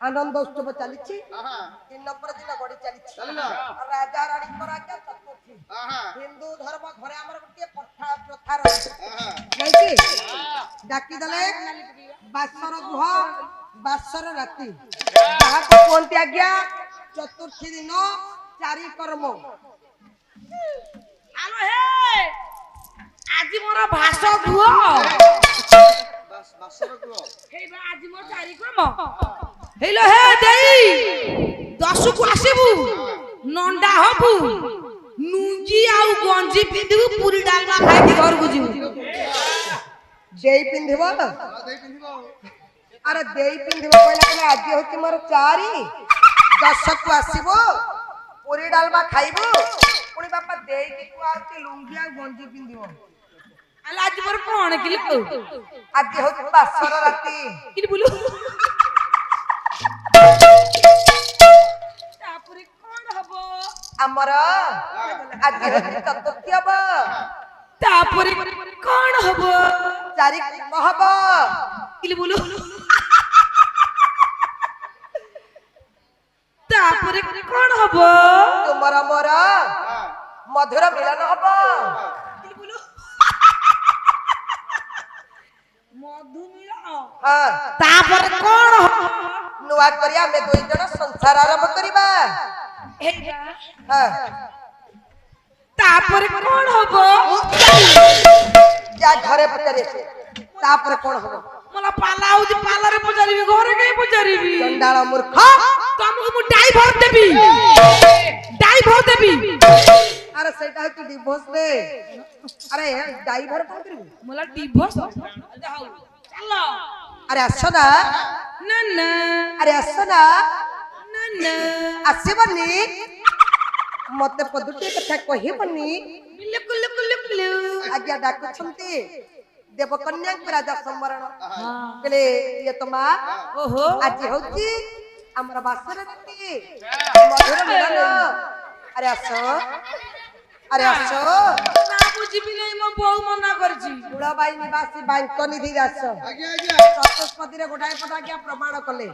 आनंद उत्सव चली 3 नंबर दिन गड़ी चली राजा रानी चतुर्थी हिंदू धर्म घरे आमर गोटे प्रथा प्रथा रही डाकी देले बासर गुह बासर राति कहते आज्ञा चतुर्थी दिन चारि कर्म आलो हे आज मोर भाष गुह बासर गुह हे बा आज मोर चारि कर्म हेलो हे देई 10 को आसीबू नंडा हबू नुंजी आउ गंजी पिंदिबू पूरी डालमा खाइ के घर को जीबू देई पिंधिबो देई पिंधिबो अरे देई पिंधिबो कहला कि आज होची मोर चारि 10 को आसीबो पूरी डालमा खाइबो पुणी बापा देई की कुआती लुंगी आ गंजी पिंधिबो आला आज मोर कोन किलो आज होची बासर राति कि बोलू तापुरी कोन हबो हमर आज होची चतुर्थी हबो तापुरी कोन हबो चारि हबो कि बोलू तापुरी कोन हबो तुमर मोर मधुर मिलन हबो कि बोलू मधु मिलन हां तापर कोन नुआ करिया में दुई जण संसार आरंभ करिबा हां तापर कोन हबो जा घरे पचारे तापर कोन हबो मला पालाउ जे पालारे पचारिबी घरे के पचारिबी चंडाळ मूर्ख तुमको मु डाइभर देबी अरे सेटा है तू डिवोर्स दे अरे ड्राइवर कोन करिबू मला डिवोर्स जाऊ चलो अरे आसो ना ना अरे आसो ना ना आसीबनी मते पदुटी कथा कहिबनी मिलकुलकुलकुलु आज्ञा डाकु छंती देवकन्या राजा संवरण कले ये तमा ओहो आज होची हमर बासरती मधुर मिलन अरे आसो ना बुझिबी नै म बहु मना करछि बुढ़ा बाई निवासी बैंक निधि दास आज्ञा आज्ञा चतुष्पदी रे गोटाए पद आज्ञा प्रमाण कले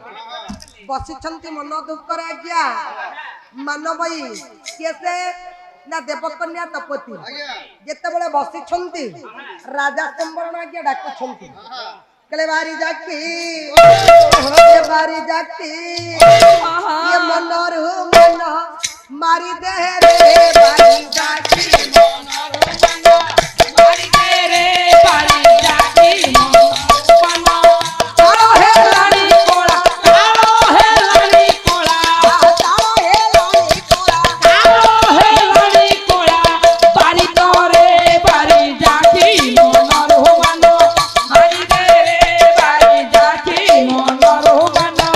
बसी छंती मन दुख कर आज्ञा मानवई केसे ना देवकन्या तपति आज्ञा जेते बेले बसी छंती राजा संवरण आज्ञा डाकु छंती कले बारी जाकी ये मनोर मन मारी दे रे बारी जाकी मारी दे रे बारी जाकी मना तारो हे रानी कोला तारो हे रानी कोला बारी तोरे बारी जाकी मनर हो मानो मारी दे रे बारी जाकी मनर हो मानो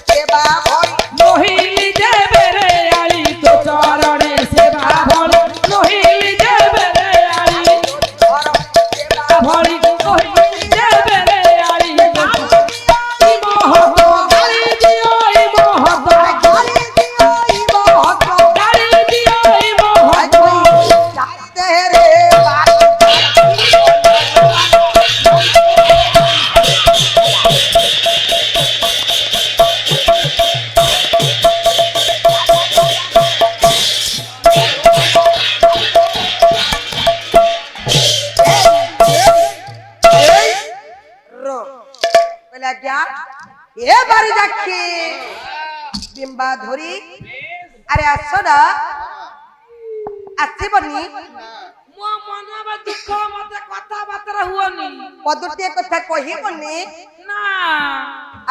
सेवा भई मोहिली देवे रे आली तो चरणे सेवा भली मोहिली देवे रे आली भली मोहिली देवे रे आली ई मोहतो गाली दियो ई मोहतो गाली दियो ई मोहतो ए बारी जाकी बिंबा धरी अरे आसना आसीबनी मो मनवा दुख मते कथा बातरा हुअनी पदुटी कथा कहिबनी ना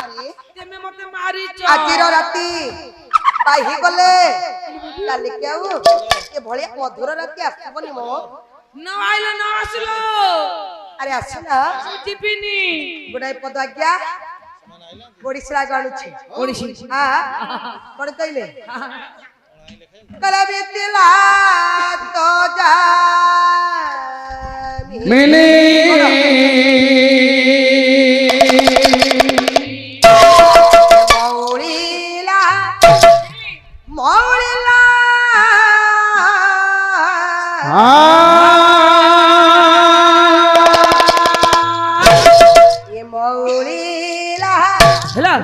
अरे तेमे मते मारी छ आजिर राती पाही गले काली केउ ए भलिया मधुर राती आसीबनी मो न आइलो न आसलो अरे आसना जिपिनी गुडाई पद आज्ञा गोड़ीसरा गाणुछि ओडिसी हां कोन कइले कलबी तिला तो जा मिली मौड़ीला मौड़ीला ये मौड़ीला हेला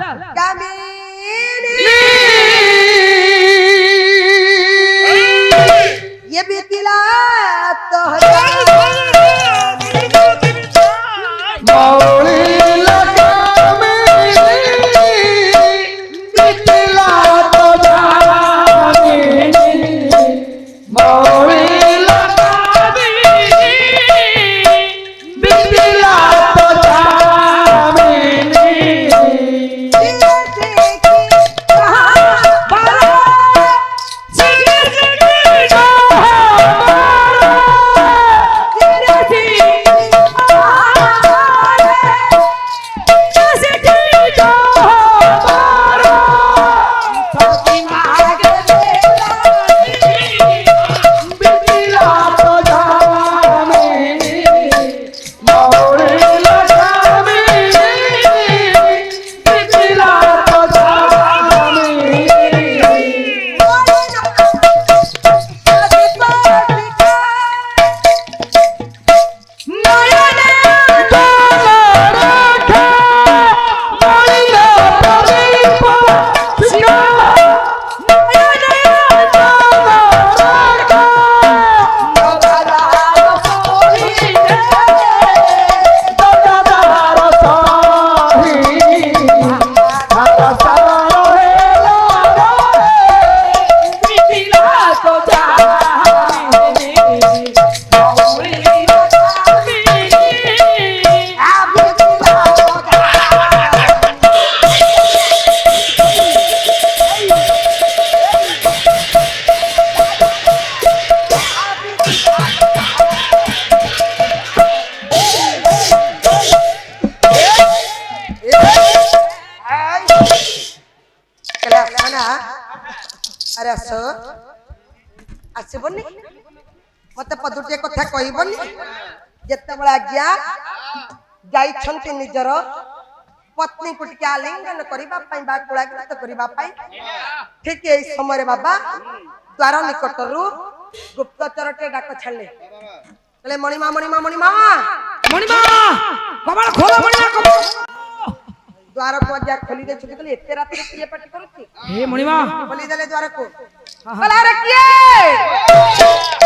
ଆରେ ଆସ ଆସିବନି ମତେ ପଦୁଟିଏ କଥା କହିବନି ଯେତେବେଳେ ଆଜ୍ଞା ଯାଇଛନ୍ତି ନିଜର ପତ୍ନୀକୁ ଟିକେ ଆଲିଙ୍ଗନ କରିବା ପାଇଁ ବା କୁଳାଗ୍ରତ କରିବା ପାଇଁ ଠିକ ଏଇ ସମୟରେ ବାବା ଦ୍ୱାର ନିକଟରୁ ଗୁପ୍ତଚରଟେ ଡାକ ଛାଡ଼ିଲେ କହିଲେ ମଣିମା ମଣିମା ମଣିମା ମଣିମା କବାଟ ଖୋଲ ମଣିମା କବାଟ ଦ୍ୱାରକୁ ଆଜ୍ଞା ଖୋଲି ଦେଇଛନ୍ତି କହିଲେ ଏତେ ରାତିରେ କିଏ ପାଟି କରୁଛି ହେ ମଣିମା ଖୋଲି ଦେଲେ ଦ୍ୱାରକୁ କହିଲେ ଆରେ କିଏ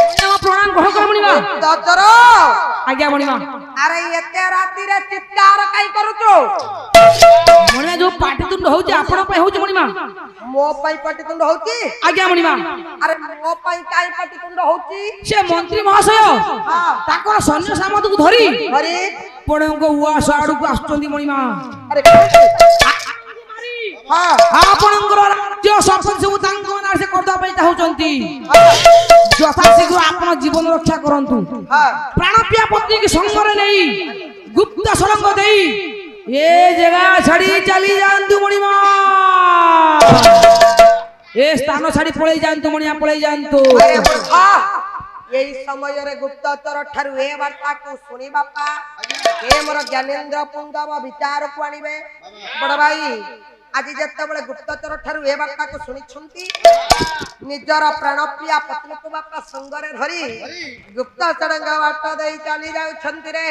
ମଣିମା ପ୍ରଣାମ କହ କର ମଣିମା ଗୁପ୍ତଚର ଆଜ୍ଞା ମଣିମା ଆରେ ଏତେ ରାତିରେ ଚିତ୍କାର କାଇଁ କରୁଛୁ ମଣିମା ଯୋଉ ପାଟିତୁଣ୍ଡ ହଉଛି ଆପଣ ପାଇଁ ହଉଛି ମଣିମା ମୋ ପାଇଁ ପାଟିତୁଣ୍ଡ ହଉଛି ଆଜ୍ଞା ମଣିମା ଆରେ ମୋ ପାଇଁ କାଇଁ ପାଟିତୁଣ୍ଡ ହଉଛି ସେ ମନ୍ତ୍ରୀ ମହାଶୟ ତାଙ୍କର ସୈନ୍ୟ ସାମନ୍ତକୁ ଧରି ହରି ଆପଣଙ୍କ ଉଆସ ଆଡକୁ ଆସୁଛନ୍ତି ମଣିମା ଆରେ କେମିତି? ହଁ ଆପଣଙ୍କର ରାଜ୍ୟ ସମ୍ପତ୍ତି ସବୁ ତାଙ୍କ ନାଁରେ ସେ କରିଦେବା ପାଇଁ ଚାହୁଁଛନ୍ତି ଯଥାଶୀଘ୍ର ଆପଣ ଜୀବନ ରକ୍ଷା କରନ୍ତୁ ହଁ ପ୍ରାଣପ୍ରିୟା ପତ୍ନୀକି ସଙ୍ଗରେ ନେଇ ଗୁପ୍ତ ସୁରଙ୍ଗ ଦେଇ ଏ ଜାଗା ଛାଡି ଚାଲି ଯାଆନ୍ତୁ ମଣିମା ଏ ସ୍ଥାନ ଛାଡି ପଳେଇ ଯାଆନ୍ତୁ ମଣିମା ପଳେଇ ଯାଆନ୍ତୁ ଆରେ ମୂର୍ଖ! ଏଇ ସମୟରେ ଗୁପ୍ତଚର ଠାରୁ ଏ ବାର୍ତ୍ତାକୁ ଶୁଣିବା ଏ ମୋର ଜ୍ଞାନେନ୍ଦ୍ର ପୁଙ୍ଗବ ବିଚାରକୁ ଆଣିବେ ବଡ ଭାଇ ଆଜି ଯେତେବେଳେ ଗୁପ୍ତଚର ଠାରୁ ଏ ବାର୍ତ୍ତାକୁ ଶୁଣିଛନ୍ତି ନିଜର ପ୍ରାଣପ୍ରିୟା ପତ୍ନୀକୁ ବାପା ସଙ୍ଗରେ ଧରି ଗୁପ୍ତଚରଙ୍କ ବାଟ ଦେଇ ଚାଲି ଯାଉଛନ୍ତି ରେ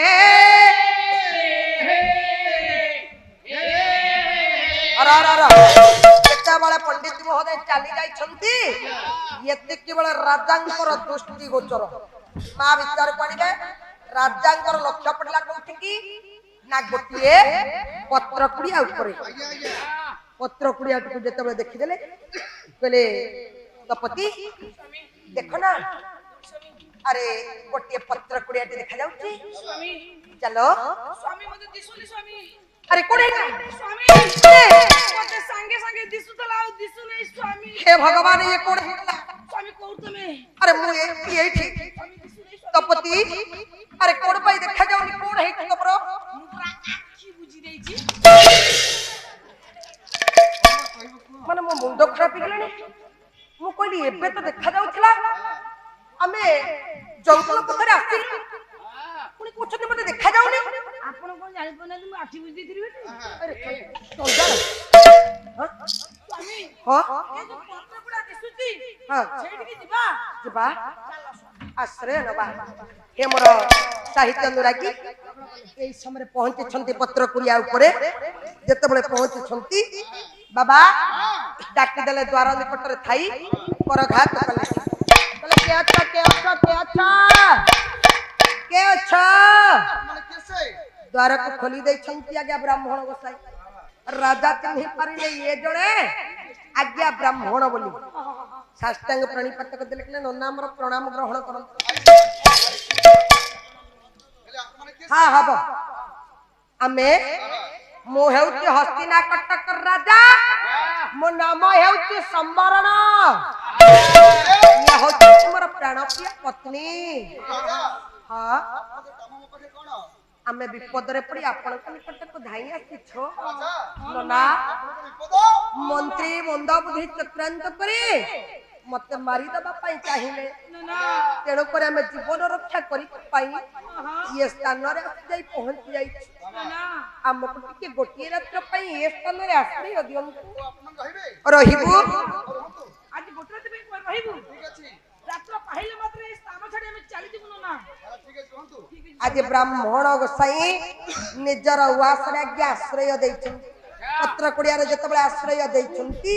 ଯେତେବେଳେ ପଣ୍ଡିତ ମହୋଦୟ ଚାଲି ଯାଇଛନ୍ତି ଏତିକି ବେଳେ ରାଜାଙ୍କର ଦୃଷ୍ଟି ଗୋଚର ମା ବିଚାରକୁ ଆଣିବେ ରାଜାଙ୍କର ଲକ୍ଷ୍ୟ ପଡିଲା କୋଉଠିକି ନା ଗୋଟିଏ ପତ୍ର କୁଡିଆ ଉପରେ ପତ୍ର କୁଡିଆଟିକୁ ଯେତେବେଳେ ଦେଖିଦେଲେ କହିଲେ ଦପତି ଦେଖ ନା ଆରେ ଗୋଟିଏ ପତ୍ର କୁଡିଆଟି ଦେଖାଯାଉଛି ଚାଲ ଆରେ କୋଡେ हे भगवान ये कोड अरे मु एठी तपति अरे कोड पाई देखा जाउनी कोड हे तपर आखी बुझी देछि माने मो मुंड खराब गेलानी मु कहली एबे तो देखा जाउतला हमें जंगल पथरे आसी पुनी कोछते मते देखा जाउनी आपण कोन जानि पना तू आखी बुझी देथिरि बेटी अरे चल हां ए जो पत्र पुडा दिसुची हां सेठी की जिबा जिबा आश्रय नबा हे मोर साहित्य अनुरागी एई समय पहुंचे छंती पत्र कुरिया ऊपरे जेतेबेले पहुंचे छंती बाबा डाकी देले द्वार निकट रे थाई परघात कले कले के अच्छा माने कैसे द्वार को खोली दे छंती आज्ञा ब्राह्मण गोसाई राजा चिन्हि पारिले ये जणे आज्ञा ब्राह्मण बोली साष्टांग प्रणिपात कर देले कि नन्ना हमर प्रणाम ग्रहण करन हां हबो आमे मो हेउची हस्तिना कटक राजा मो नाम हेउची संवरण ये होची तुमर प्राणप्रिय पत्नी हां आमे विपद रे पड़ी आपण के निकट को धाई आसी छो नना मंत्री मंद बुद्धि चक्रांत करे मते मारी दबा पाई चाहिए तेणु करे हमें जीवन रक्षा करी पाई ये स्थान रे जाई पहुंच जाई हमको टिके गोटिए रात्र पाई ये स्थान रे आश्रय दियंतु रहिबु आज गोटे रात में रहिबु ठीक अछि रात्र पाहिले मात्र ए स्थान छाडी हम चली दिबु ना ठीक अछि कहंतु आज ब्राह्मण गोसाई निजर उवास रे आश्रय दैछन पत्र कुड़िया रे जतबे आश्रय दैछंती